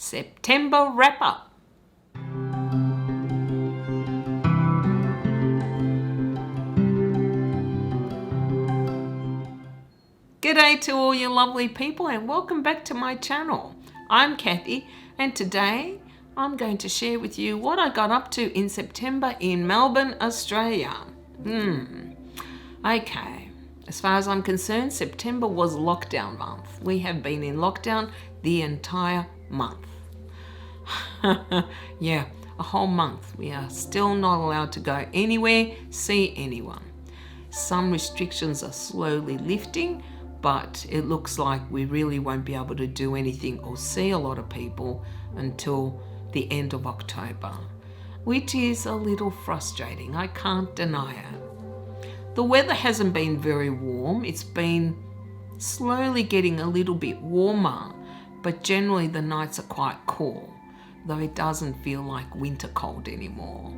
September wrap-up. G'day to all you lovely people and welcome back to my channel. I'm Kathy and today I'm going to share with you what I got up to in September in Melbourne, Australia. Okay, as far as I'm concerned, September was lockdown month. We have been in lockdown the entire month. Yeah, a whole month. We are still not allowed to go anywhere, see anyone. Some restrictions are slowly lifting, but it looks like we really won't be able to do anything or see a lot of people until the end of October, which is a little frustrating. I can't deny it. The weather hasn't been very warm. It's been slowly getting a little bit warmer, but generally the nights are quite cool, though it doesn't feel like winter cold anymore.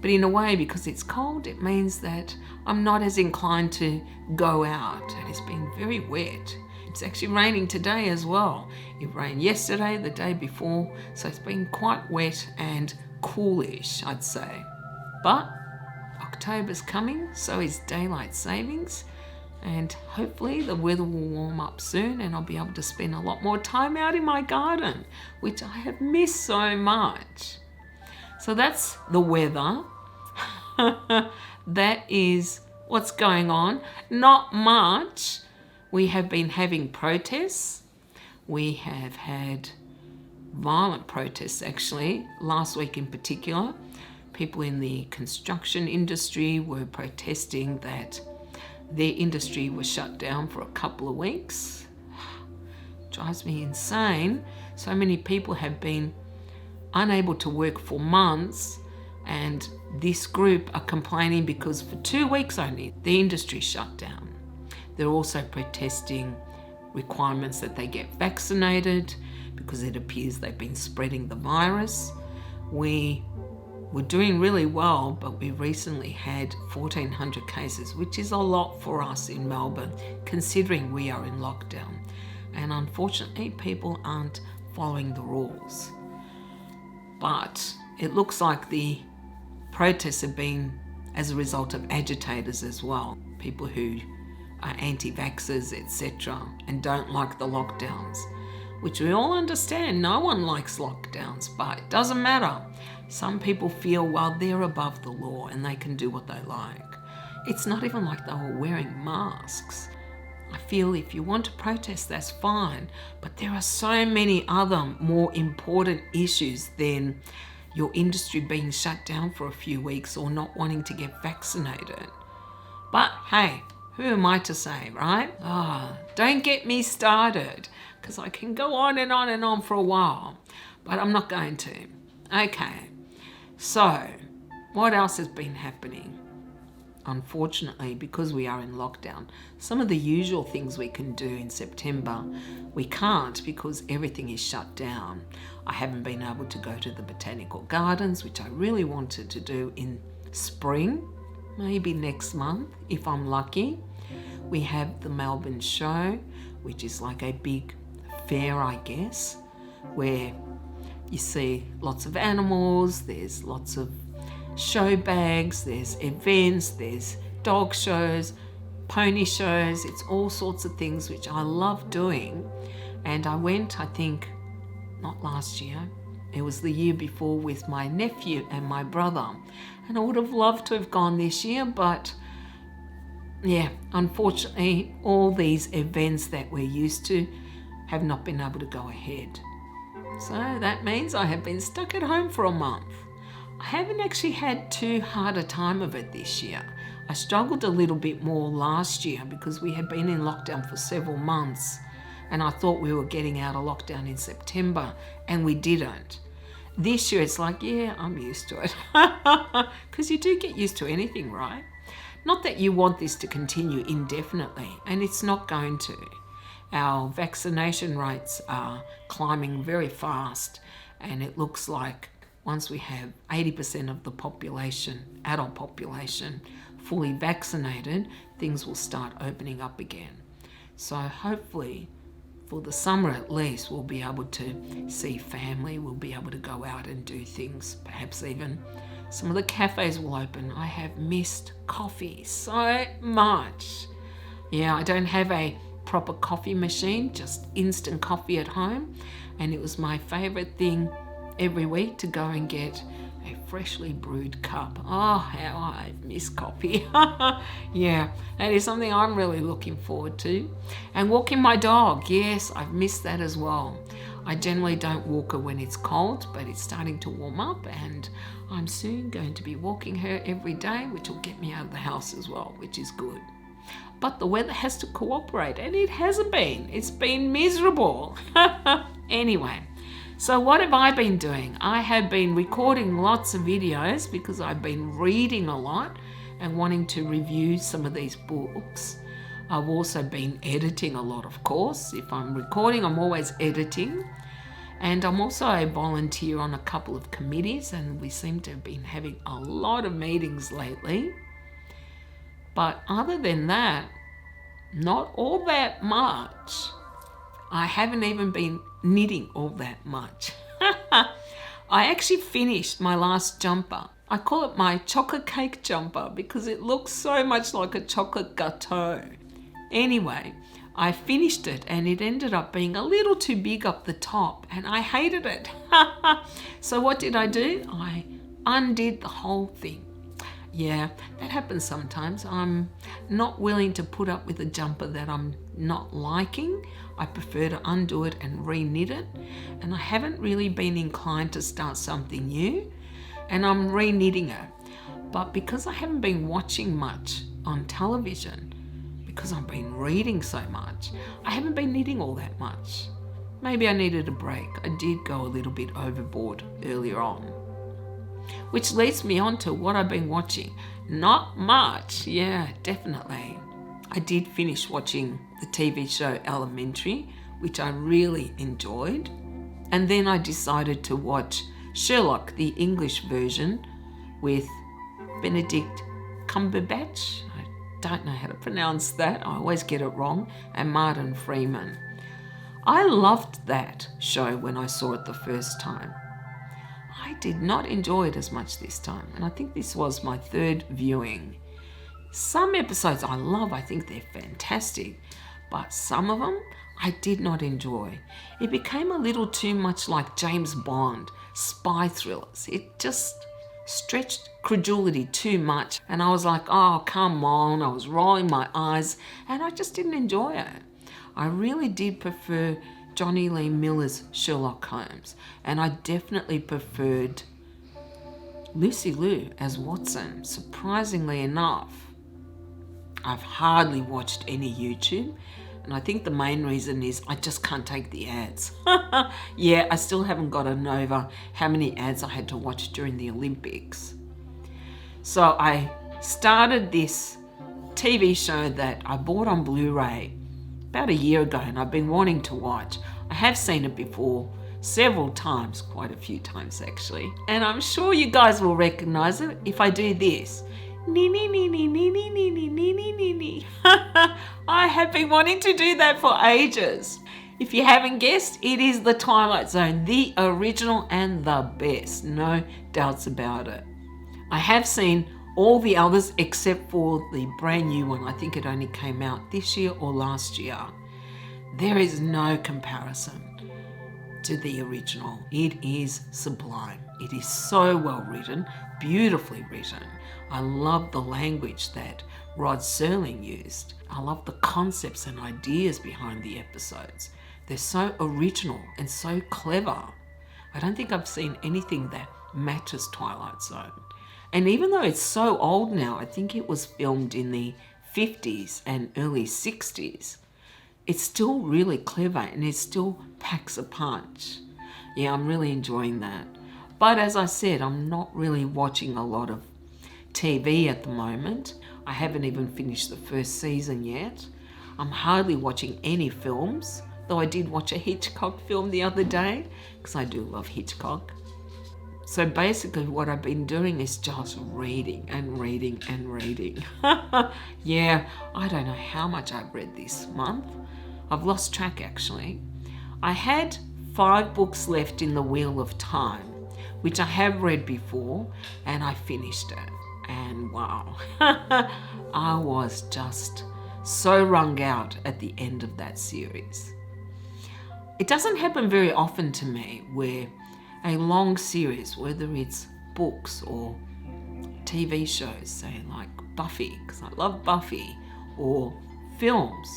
But in a way, because it's cold, it means that I'm not as inclined to go out, and it's been very wet. It's actually raining today as well. It rained yesterday, the day before, so it's been quite wet and coolish, I'd say. But October's coming, so is daylight savings, and hopefully the weather will warm up soon and I'll be able to spend a lot more time out in my garden, which I have missed so much. So that's the weather. That is what's going on. Not much. We have been having protests. We have had violent protests actually, last week in particular. People in the construction industry were protesting that their industry was shut down for a couple of weeks. Drives me insane. So many people have been unable to work for months, and this group are complaining because for 2 weeks only the industry shut down. They're also protesting requirements that they get vaccinated because it appears they've been spreading the virus. We were doing really well, but we recently had 1,400 cases, which is a lot for us in Melbourne considering we are in lockdown, and unfortunately people aren't following the rules. But it looks like the protests have been as a result of agitators as well, people who are anti-vaxxers, etc., and don't like the lockdowns, which we all understand. No one likes lockdowns, but it doesn't matter. Some people feel, well, they're above the law and they can do what they like. It's not even like they were wearing masks. I feel if you want to protest, that's fine, but there are so many other more important issues than your industry being shut down for a few weeks or not wanting to get vaccinated. But hey, who am I to say, right? Don't get me started, because I can go on and on and on for a while, but I'm not going to. Okay, so what else has been happening? Unfortunately, because we are in lockdown, some of the usual things we can do in September, we can't because everything is shut down. I haven't been able to go to the botanical gardens, which I really wanted to do in spring, maybe next month if I'm lucky. We have the Melbourne show, which is like a big fair, I guess, where you see lots of animals, there's lots of show bags, there's events, there's dog shows, pony shows, it's all sorts of things which I love doing. And I went, I think, not last year, it was the year before with my nephew and my brother. And I would have loved to have gone this year, but yeah, unfortunately, all these events that we're used to have not been able to go ahead. So that means I have been stuck at home for a month. I haven't actually had too hard a time of it this year. I struggled a little bit more last year because we had been in lockdown for several months and I thought we were getting out of lockdown in September and we didn't. This year it's like, yeah, I'm used to it. Because you do get used to anything, right? Not that you want this to continue indefinitely, and it's not going to. Our vaccination rates are climbing very fast, and it looks like once we have 80% of the population, adult population, fully vaccinated, things will start opening up again. So hopefully for the summer at least, we'll be able to see family, we'll be able to go out and do things, perhaps even some of the cafes will open. I have missed coffee so much. Yeah, I don't have a proper coffee machine, just instant coffee at home, and it was my favourite thing every week to go and get a freshly brewed cup. Oh, how I miss coffee. Yeah, that is something I'm really looking forward to. And walking my dog, yes, I've missed that as well. I generally don't walk her when it's cold, but it's starting to warm up, and I'm soon going to be walking her every day, which will get me out of the house as well, which is good. But the weather has to cooperate, and it hasn't been. It's been miserable. Anyway, so what have I been doing? I have been recording lots of videos because I've been reading a lot and wanting to review some of these books. I've also been editing a lot, of course. If I'm recording, I'm always editing. And I'm also a volunteer on a couple of committees, and we seem to have been having a lot of meetings lately. But other than that, not all that much. I haven't even been knitting all that much. I actually finished my last jumper. I call it my chocolate cake jumper because it looks so much like a chocolate gâteau. Anyway, I finished it and it ended up being a little too big up the top and I hated it. So what did I do? I undid the whole thing. Yeah, that happens sometimes. I'm not willing to put up with a jumper that I'm not liking. I prefer to undo it and re-knit it. And I haven't really been inclined to start something new. And I'm re-knitting it. But because I haven't been watching much on television, because I've been reading so much, I haven't been knitting all that much. Maybe I needed a break. I did go a little bit overboard earlier on. Which leads me on to what I've been watching. Not much, yeah, definitely. I did finish watching the TV show Elementary, which I really enjoyed. And then I decided to watch Sherlock, the English version, with Benedict Cumberbatch. I don't know how to pronounce that. I always get it wrong. And Martin Freeman. I loved that show when I saw it the first time. I did not enjoy it as much this time, and I think this was my third viewing. Some episodes I love, I think they're fantastic, but some of them I did not enjoy. It became a little too much like James Bond, spy thrillers. It just stretched credulity too much, and I was like, oh, come on. I was rolling my eyes, and I just didn't enjoy it. I really did prefer Johnny Lee Miller's Sherlock Holmes, and I definitely preferred Lucy Liu as Watson. Surprisingly enough, I've hardly watched any YouTube, and I think the main reason is I just can't take the ads. Yeah, I still haven't gotten over how many ads I had to watch during the Olympics. So I started this TV show that I bought on Blu-ray about a year ago, and I've been wanting to watch. I have seen it before several times, quite a few times actually, and I'm sure you guys will recognize it if I do this. Nee, nee, nee, nee, nee, nee, nee, nee, nee, nee, nee, nee. I have been wanting to do that for ages. If you haven't guessed, it is The Twilight Zone, the original and the best, no doubts about it. I have seen all the others except for the brand new one. I think it only came out this year or last year. There is no comparison to the original. It is sublime. It is so well written, beautifully written. I love the language that Rod Serling used. I love the concepts and ideas behind the episodes. They're so original and so clever. I don't think I've seen anything that matches Twilight Zone. And even though it's so old now, I think it was filmed in the 50s and early 60s, it's still really clever and it still packs a punch. Yeah, I'm really enjoying that. But as I said, I'm not really watching a lot of TV at the moment. I haven't even finished the first season yet. I'm hardly watching any films, though I did watch a Hitchcock film the other day, because I do love Hitchcock. So basically what I've been doing is just reading and reading and reading. Yeah, I don't know how much I've read this month. I've lost track actually. I had 5 books left in the Wheel of Time, which I have read before, and I finished it. And wow, I was just so wrung out at the end of that series. It doesn't happen very often to me where a long series, whether it's books or TV shows, say like Buffy, because I love Buffy, or films,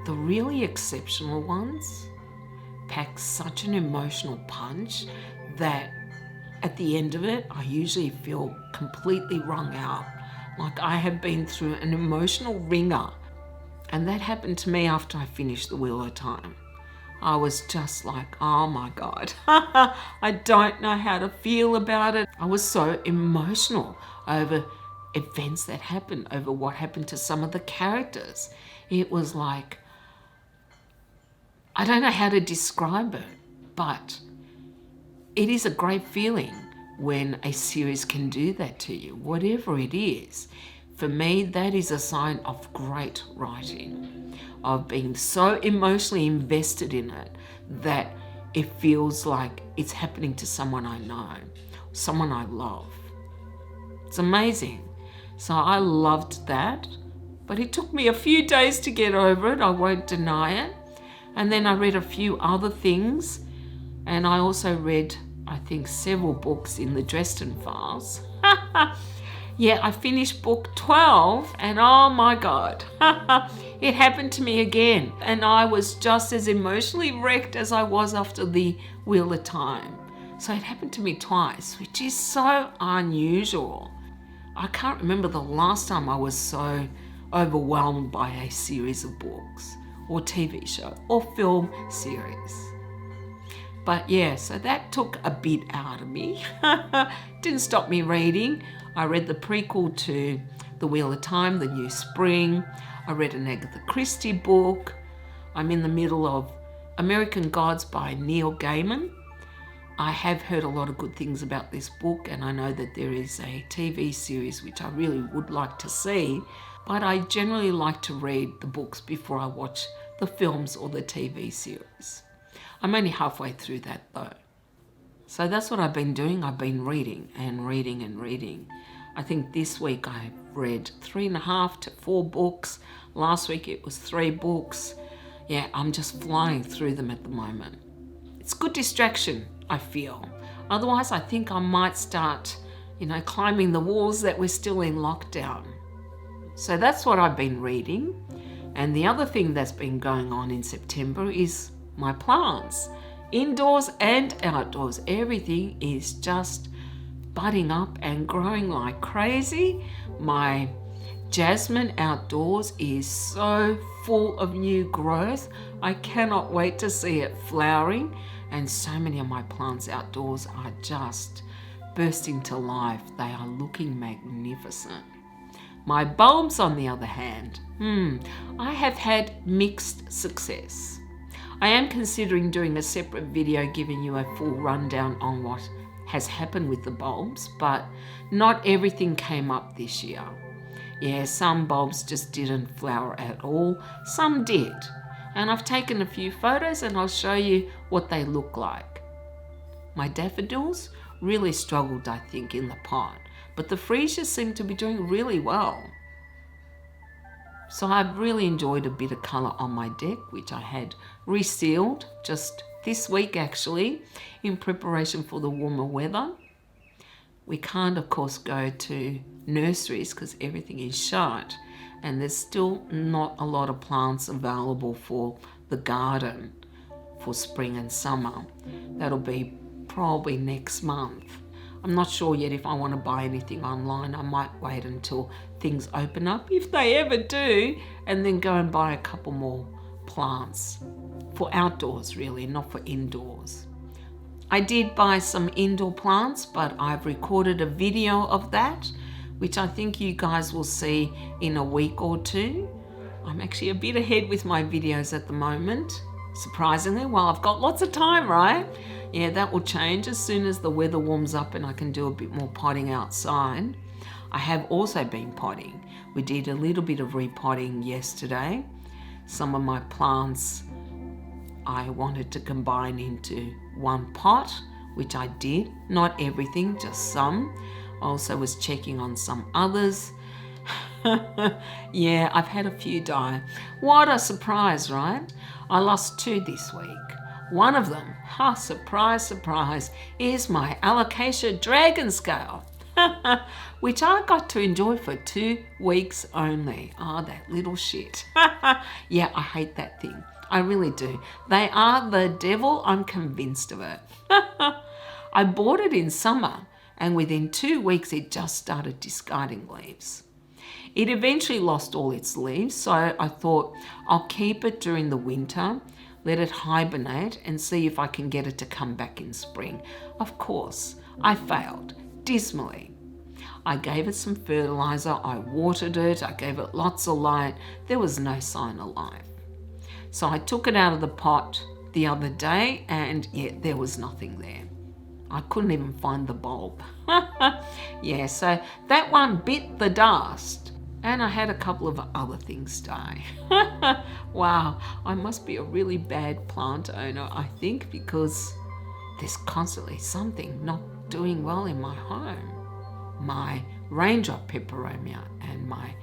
the really exceptional ones pack such an emotional punch that at the end of it, I usually feel completely wrung out, like I have been through an emotional ringer. And that happened to me after I finished The Wheel of Time. I was just like, oh my God, I don't know how to feel about it. I was so emotional over events that happened, over what happened to some of the characters. It was like, I don't know how to describe it, but it is a great feeling when a series can do that to you, whatever it is. For me, that is a sign of great writing, of being so emotionally invested in it that it feels like it's happening to someone I know, someone I love. It's amazing. So I loved that, but it took me a few days to get over it, I won't deny it. And then I read a few other things, and I also read, I think, several books in the Dresden Files. Yeah, I finished book 12, and oh my God, it happened to me again. And I was just as emotionally wrecked as I was after the Wheel of Time. So it happened to me twice, which is so unusual. I can't remember the last time I was so overwhelmed by a series of books or TV show or film series. But yeah, so that took a bit out of me. Didn't stop me reading. I read the prequel to The Wheel of Time, The New Spring. I read an Agatha Christie book. I'm in the middle of American Gods by Neil Gaiman. I have heard a lot of good things about this book, and I know that there is a TV series which I really would like to see, but I generally like to read the books before I watch the films or the TV series. I'm only halfway through that though. So that's what I've been doing. I've been reading and reading and reading. I think this week I've read 3.5 to 4 books. Last week it was 3 books. Yeah, I'm just flying through them at the moment. It's good distraction, I feel. Otherwise, I think I might start, climbing the walls that we're still in lockdown. So that's what I've been reading. And the other thing that's been going on in September is my plants. Indoors and outdoors, everything is just budding up and growing like crazy. My jasmine outdoors is so full of new growth. I cannot wait to see it flowering. And so many of my plants outdoors are just bursting to life. They are looking magnificent. My bulbs, on the other hand, I have had mixed success. I am considering doing a separate video giving you a full rundown on what has happened with the bulbs, but not everything came up this year. Yeah, some bulbs just didn't flower at all, some did. And I've taken a few photos and I'll show you what they look like. My daffodils really struggled, I think, in the pot, but the freesias seem to be doing really well. So I've really enjoyed a bit of colour on my deck, which I had resealed just this week actually, in preparation for the warmer weather. We can't, of course, go to nurseries because everything is shut, and there's still not a lot of plants available for the garden for spring and summer. That'll be probably next month. I'm not sure yet if I want to buy anything online. I might wait until things open up, if they ever do, and then go and buy a couple more plants for outdoors, really, not for indoors. I did buy some indoor plants, but I've recorded a video of that, which I think you guys will see in a week or two. I'm actually a bit ahead with my videos at the moment, surprisingly. Well, I've got lots of time, right? Yeah, that will change as soon as the weather warms up and I can do a bit more potting outside. I have also been potting. We did a little bit of repotting yesterday. some of my plants I wanted to combine into one pot, which I did. Not everything, just some. Also was checking on some others. Yeah, I've had a few die. What a surprise, right? I lost 2 this week. One of them, surprise, surprise, is my alocasia dragon scale, which I got to enjoy for 2 weeks only. Oh, that little shit. Yeah, I hate that thing. I really do. They are the devil. I'm convinced of it. I bought it in summer, and within 2 weeks it just started discarding leaves. It eventually lost all its leaves, so I thought I'll keep it during the winter, let it hibernate, and see if I can get it to come back in spring. Of course, I failed dismally. I gave it some fertilizer, I watered it, I gave it lots of light. There was no sign of life. So I took it out of the pot the other day, and yet there was nothing there. I couldn't even find the bulb. Yeah, so that one bit the dust, and I had a couple of other things die. Wow, I must be a really bad plant owner, I think, because there's constantly something not doing well in my home. My raindrop peperomia and my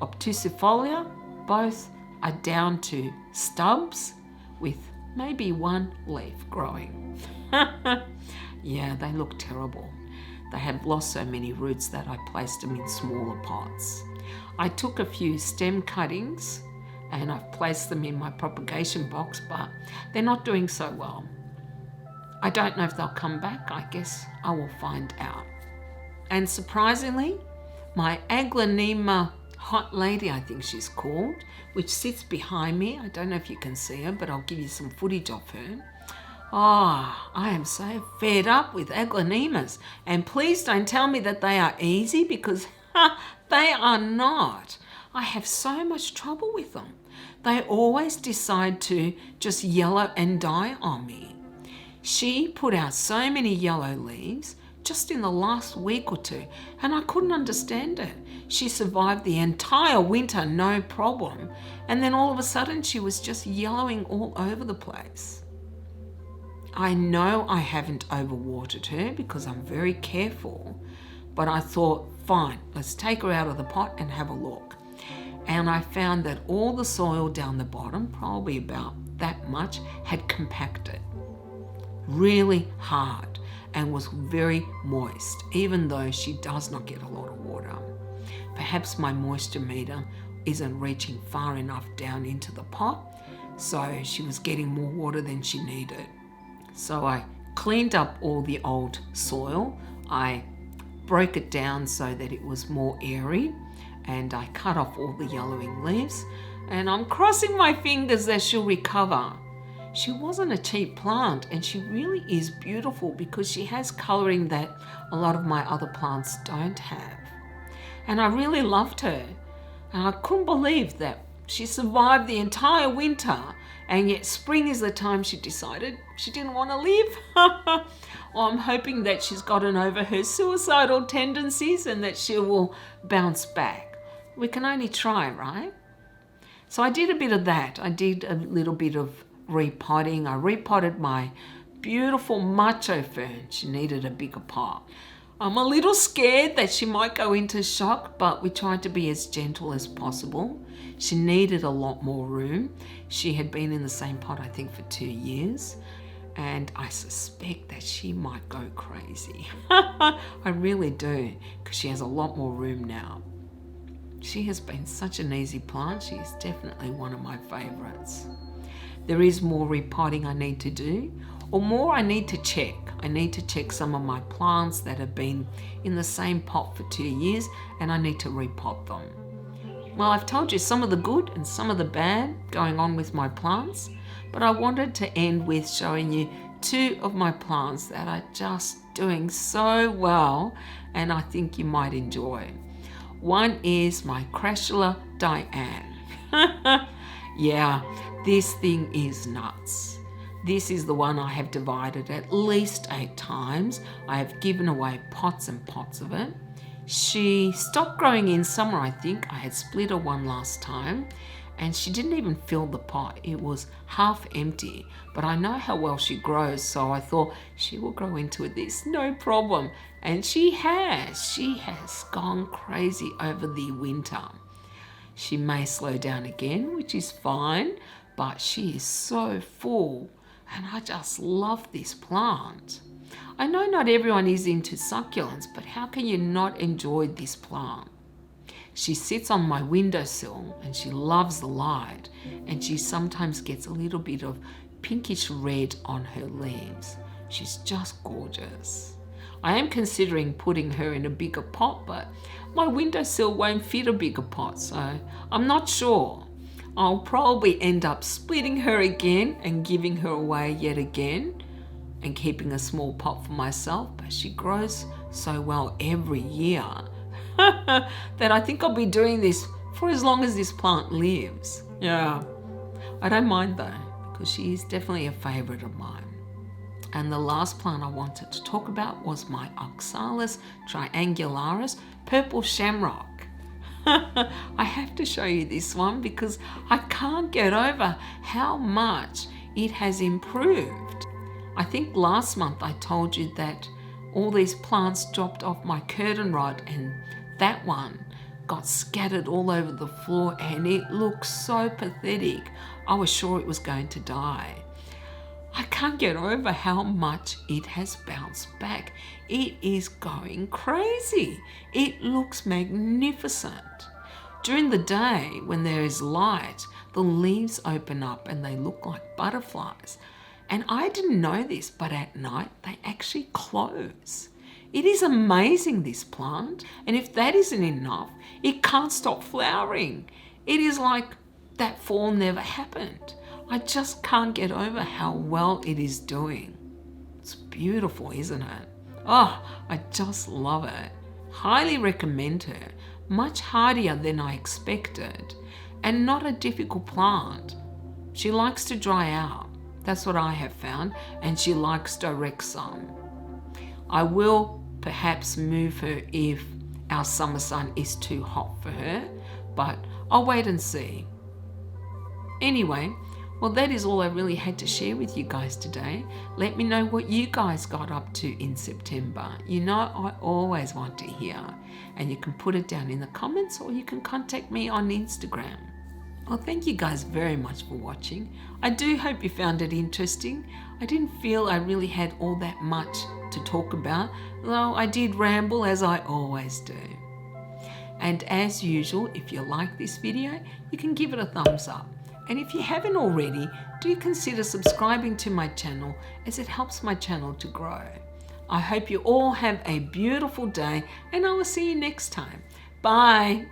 obtusifolia both are down to stubs with maybe 1 leaf growing. Yeah, they look terrible. They have lost so many roots that I placed them in smaller pots. I took a few stem cuttings and I've placed them in my propagation box, but they're not doing so well. I don't know if they'll come back. I guess I will find out. And surprisingly, my Aglaonema hot lady, I think she's called, which sits behind me. I don't know if you can see her, but I'll give you some footage of her. Oh, I am so fed up with Aglaonemas. And please don't tell me that they are easy, because they are not. I have so much trouble with them. They always decide to just yellow and die on me. She put out so many yellow leaves just in the last week or 2, and I couldn't understand it. She survived the entire winter, no problem, and then all of a sudden she was just yellowing all over the place. I know I haven't overwatered her because I'm very careful, but I thought, fine, let's take her out of the pot and have a look. And I found that all the soil down the bottom, probably about that much, had compacted really hard and was very moist, even though she does not get a lot of water. Perhaps my moisture meter isn't reaching far enough down into the pot, so she was getting more water than she needed. So I cleaned up all the old soil. I broke it down so that it was more airy, and I cut off all the yellowing leaves, and I'm crossing my fingers that she'll recover. She wasn't a cheap plant, and she really is beautiful because she has colouring that a lot of my other plants don't have. And I really loved her, and I couldn't believe that she survived the entire winter, and yet spring is the time she decided she didn't want to live. Well, I'm hoping that she's gotten over her suicidal tendencies and that she will bounce back. We can only try, right? So I did a bit of that. I did a little bit of repotting. I repotted my beautiful macho fern. She needed a bigger pot. I'm a little scared that she might go into shock, but we tried to be as gentle as possible. She needed a lot more room. She had been in the same pot, I think, for 2 years, and I suspect that she might go crazy. I really do, because she has a lot more room now. She has been such an easy plant. She is definitely one of my favourites. There is more repotting I need to do, or more I need to check. I need to check some of my plants that have been in the same pot for 2 years, and I need to repot them. Well, I've told you some of the good and some of the bad going on with my plants, but I wanted to end with showing you 2 of my plants that are just doing so well, and I think you might enjoy. One is my Crashula Diane. Yeah, this thing is nuts. This is the one I have divided at least 8 times. I have given away pots and pots of it. She stopped growing in summer, I think. I had split her one last time, and she didn't even fill the pot. It was half empty, but I know how well she grows, so I thought she will grow into this, no problem. And she has gone crazy over the winter. She may slow down again, which is fine, but she is so full, and I just love this plant. I know not everyone is into succulents, but how can you not enjoy this plant? She sits on my windowsill and she loves the light, and she sometimes gets a little bit of pinkish red on her leaves. She's just gorgeous. I am considering putting her in a bigger pot, but my windowsill won't fit a bigger pot, so I'm not sure. I'll probably end up splitting her again and giving her away yet again and keeping a small pot for myself, but she grows so well every year that I think I'll be doing this for as long as this plant lives. Yeah, I don't mind though, because she is definitely a favorite of mine. And the last plant I wanted to talk about was my Oxalis triangularis purple shamrock. I have to show you this one because I can't get over how much it has improved. I think last month I told you that all these plants dropped off my curtain rod, and that one got scattered all over the floor and it looked so pathetic. I was sure it was going to die. I can't get over how much it has bounced back. It is going crazy. It looks magnificent. During the day, when there is light, the leaves open up and they look like butterflies. And I didn't know this, but at night they actually close. It is amazing, this plant. And if that isn't enough, it can't stop flowering. It is like that fall never happened. I just can't get over how well it is doing. It's beautiful, isn't it? Oh, I just love it. Highly recommend her. Much hardier than I expected, and not a difficult plant. She likes to dry out. That's what I have found, and she likes direct sun. I will perhaps move her if our summer sun is too hot for her, but I'll wait and see. Anyway, well, that is all I really had to share with you guys today. Let me know what you guys got up to in September. You know, I always want to hear, and you can put it down in the comments or you can contact me on Instagram. Well, thank you guys very much for watching. I do hope you found it interesting. I didn't feel I really had all that much to talk about, though I did ramble as I always do. And as usual, if you like this video, you can give it a thumbs up. And if you haven't already, do consider subscribing to my channel, as it helps my channel to grow. I hope you all have a beautiful day, and I will see you next time. Bye.